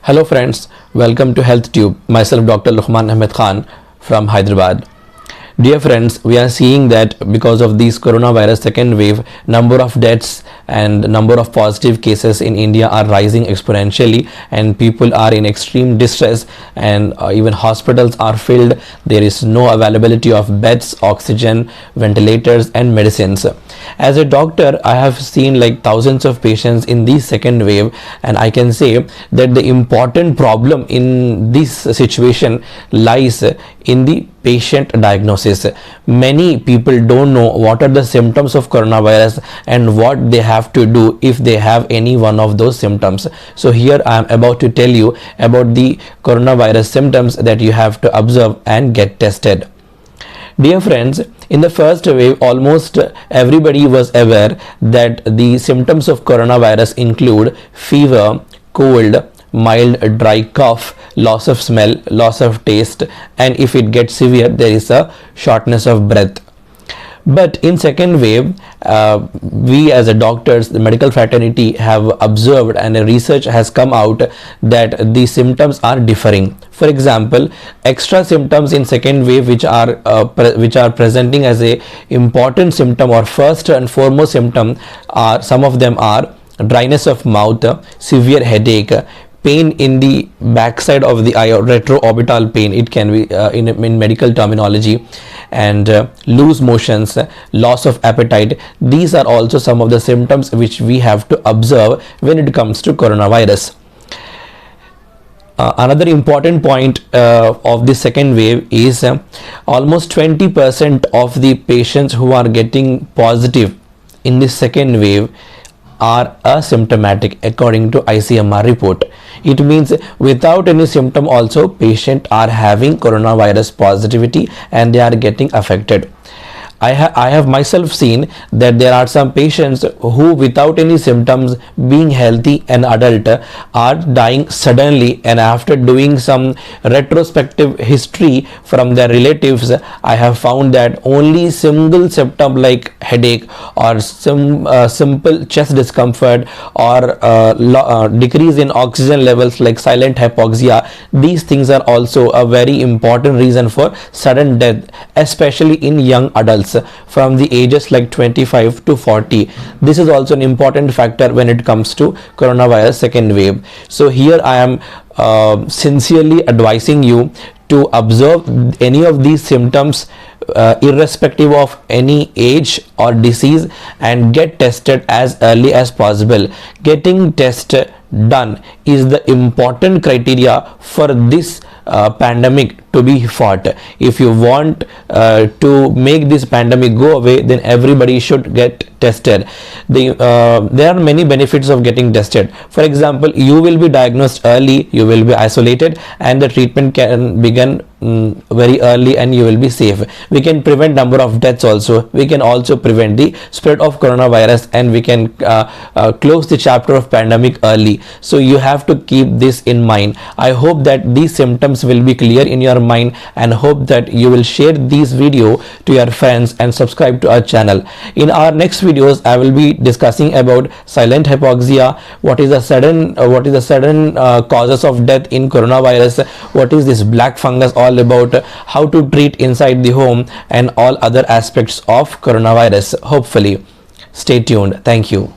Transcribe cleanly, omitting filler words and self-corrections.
Hello friends, welcome to Health Tube. Myself Dr. Luqman Ahmed Khan from Hyderabad. Dear friends, we are seeing that because of this coronavirus second wave, number of deaths and number of positive cases in India are rising exponentially, and people are in extreme distress, and even hospitals are filled. There is no availability of beds, oxygen, ventilators and medicines. As a doctor, I have seen like thousands of patients in this second wave, and I can say that the important problem in this situation lies in the patient diagnosis. Many people don't know what are the symptoms of coronavirus and what they have to do if they have any one of those symptoms. So here I am about to tell you about the coronavirus symptoms that you have to observe and get tested. Dear friends, in the first wave, almost everybody was aware that the symptoms of coronavirus include fever, cold, mild dry cough, loss of smell, loss of taste, and if it gets severe, there is a shortness of breath. But in second wave, we as a doctors, the medical fraternity have observed, and a research has come out that the symptoms are differing. For example, extra symptoms in second wave which are presenting as a important symptom or first and foremost symptom are, some of them are dryness of mouth, severe headache, pain in the backside of the eye or retroorbital pain, it can be in medical terminology, and loose motions, loss of appetite. These are also some of the symptoms which we have to observe when it comes to coronavirus. Another important point of the second wave is almost 20% of the patients who are getting positive in this second wave are asymptomatic according to ICMR report. It means without any symptom also patient are having coronavirus positivity and they are getting affected. I have myself seen that there are some patients who without any symptoms, being healthy and adult, are dying suddenly, and after doing some retrospective history from their relatives, I have found that only single symptom like headache or some simple chest discomfort or decrease in oxygen levels like silent hypoxia, these things are also a very important reason for sudden death, especially in young adults from the ages like 25 to 40. This is also an important factor when it comes to coronavirus second wave. So here I am sincerely advising you to observe any of these symptoms irrespective of any age or disease and get tested as early as possible. Getting test done is the important criteria for this pandemic to be fought. If you want to make this pandemic go away, then everybody should get tested. There are many benefits of getting tested. For example, you will be diagnosed early, you will be isolated, and the treatment can begin very early and you will be safe. We can prevent number of deaths also. We can also prevent the spread of coronavirus, and we can close the chapter of pandemic early. So you have to keep this in mind. I hope that these symptoms will be clear in your mind, and hope that you will share this video to your friends and subscribe to our channel. In our next videos, I will be discussing about silent hypoxia, what is the sudden causes of death in coronavirus, what is this black fungus all about, how to treat inside the home, and all other aspects of coronavirus. Hopefully, stay tuned. Thank you.